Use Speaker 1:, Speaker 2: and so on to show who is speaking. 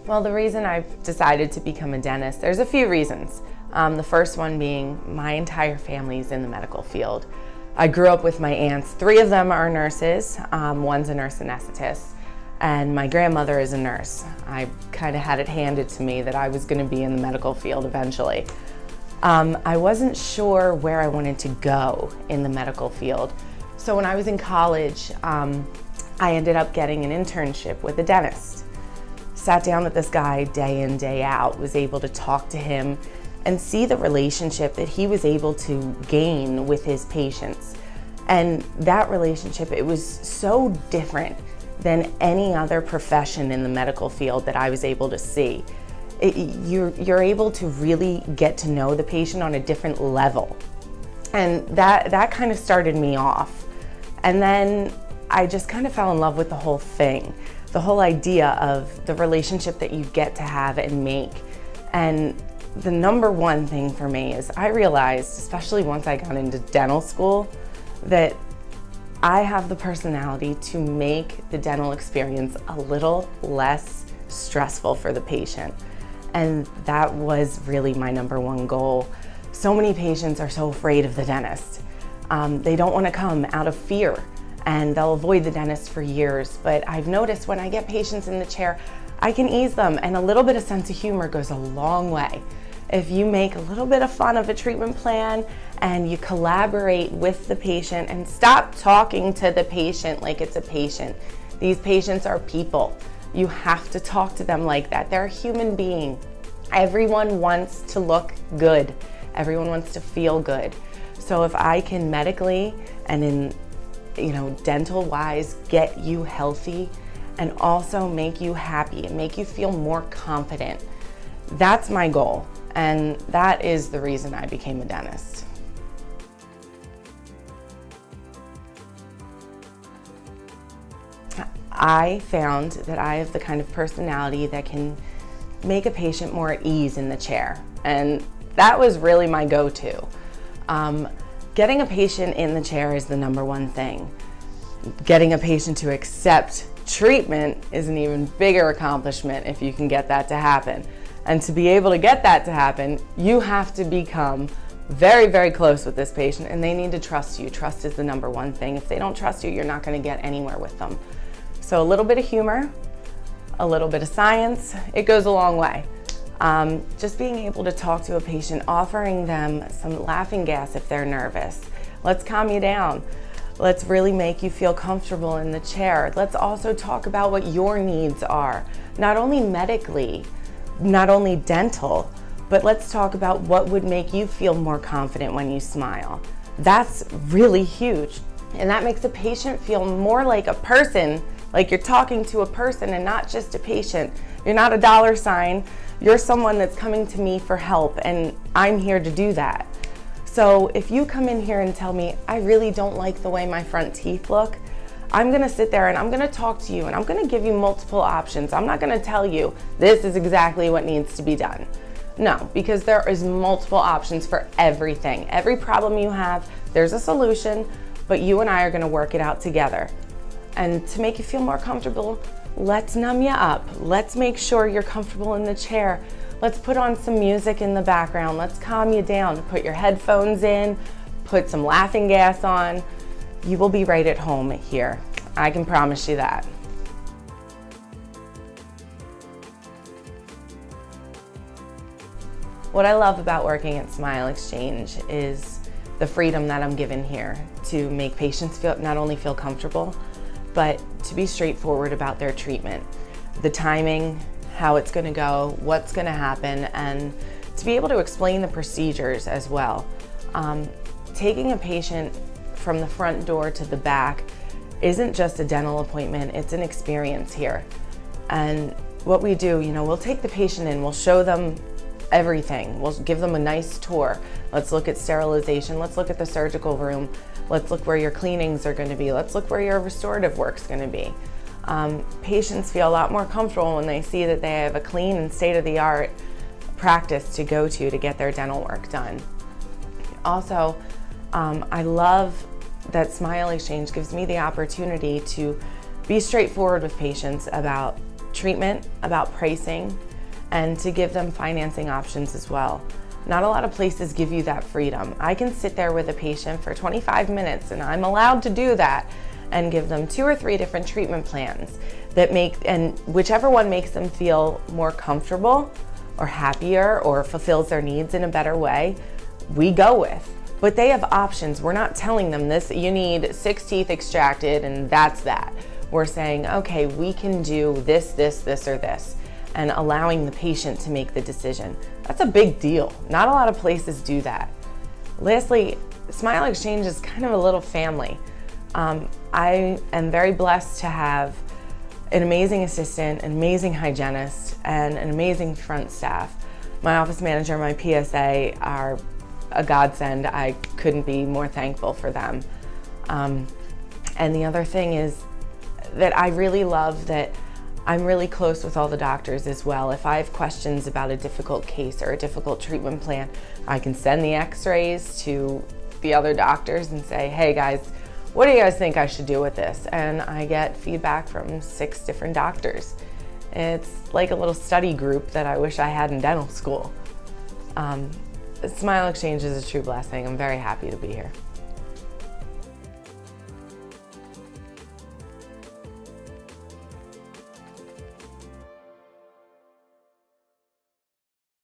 Speaker 1: Well, the reason I've decided to become a dentist, there's a few reasons. The first one being my entire family's in the medical field. I grew up with my aunts. 3 of them are nurses. One's a nurse anesthetist, and my grandmother is a nurse. I kind of had it handed to me that I was going to be in the medical field eventually. I wasn't sure where I wanted to go in the medical field. So when I was in college, I ended up getting an internship with a dentist. Sat down with this guy day in, day out, was able to talk to him and see the relationship that he was able to gain with his patients. And that relationship, it was so different than any other profession in the medical field that I was able to see. You're able to really get to know the patient on a different level. And that kind of started me off. And then I just kind of fell in love with the whole thing. The whole idea of the relationship that you get to have and make. And the number one thing for me is I realized, especially once I got into dental school, that I have the personality to make the dental experience a little less stressful for the patient. And that was really my number one goal. So many patients are so afraid of the dentist. They don't want to come out of fear, and they'll avoid the dentist for years. But I've noticed when I get patients in the chair, I can ease them, and a little bit of sense of humor goes a long way. If you make a little bit of fun of a treatment plan and you collaborate with the patient and stop talking to the patient like it's a patient. These patients are people. You have to talk to them like that. They're a human being. Everyone wants to look good. Everyone wants to feel good. So if I can medically and in dental wise get you healthy and also make you happy and make you feel more confident, that's my goal. And that is the reason I became a dentist. I found that I have the kind of personality that can make a patient more at ease in the chair. And that was really my go-to. Getting a patient in the chair is the number one thing. Getting a patient to accept treatment is an even bigger accomplishment if you can get that to happen. And to be able to get that to happen, you have to become very, very close with this patient, and they need to trust you. Trust is the number one thing. If they don't trust you, you're not going to get anywhere with them. So a little bit of humor, a little bit of science, it goes a long way. Just being able to talk to a patient, offering them some laughing gas if they're nervous. Let's calm you down. Let's really make you feel comfortable in the chair. Let's also talk about what your needs are, not only medically, not only dental, but let's talk about what would make you feel more confident when you smile. That's really huge. And that makes a patient feel more like a person, like you're talking to a person and not just a patient. You're not a dollar sign. You're someone that's coming to me for help, and I'm here to do that. So if you come in here and tell me, I really don't like the way my front teeth look, I'm gonna sit there and I'm gonna talk to you and I'm gonna give you multiple options. I'm not gonna tell you this is exactly what needs to be done. No, because there is multiple options for everything. Every problem you have, there's a solution, but you and I are gonna work it out together. And to make you feel more comfortable, let's numb you up. Let's make sure you're comfortable in the chair. Let's put on some music in the background. Let's calm you down. Put your headphones in, put some laughing gas on. You will be right at home here. I can promise you that. What I love about working at Smile Exchange is the freedom that I'm given here to make patients not only feel comfortable, but to be straightforward about their treatment. The timing, how it's gonna go, what's gonna happen, and to be able to explain the procedures as well. Taking a patient from the front door to the back isn't just a dental appointment, it's an experience here. And what we do, we'll take the patient in, we'll show them everything. We'll give them a nice tour. Let's look at sterilization, let's look at the surgical room, let's look where your cleanings are gonna be, let's look where your restorative work's gonna be. Patients feel a lot more comfortable when they see that they have a clean and state-of-the-art practice to go to get their dental work done. Also, I love that Smile Exchange gives me the opportunity to be straightforward with patients about treatment, about pricing, and to give them financing options as well. Not a lot of places give you that freedom. I can sit there with a patient for 25 minutes, and I'm allowed to do that, and give them 2 or 3 different treatment plans that and whichever one makes them feel more comfortable or happier or fulfills their needs in a better way, we go with. But they have options. We're not telling them this, you need 6 teeth extracted and that's that. We're saying, okay, we can do this, this, this, or this, and allowing the patient to make the decision. That's a big deal. Not a lot of places do that. Lastly, Smile Exchange is kind of a little family. I am very blessed to have an amazing assistant, an amazing hygienist, and an amazing front staff. My office manager, my PSA are a godsend. I couldn't be more thankful for them. And the other thing is that I really love that I'm really close with all the doctors as well. If I have questions about a difficult case or a difficult treatment plan, I can send the x-rays to the other doctors and say, hey guys, what do you guys think I should do with this? And I get feedback from 6 different doctors. It's like a little study group that I wish I had in dental school. Smile Exchange is a true blessing. I'm very happy to be here.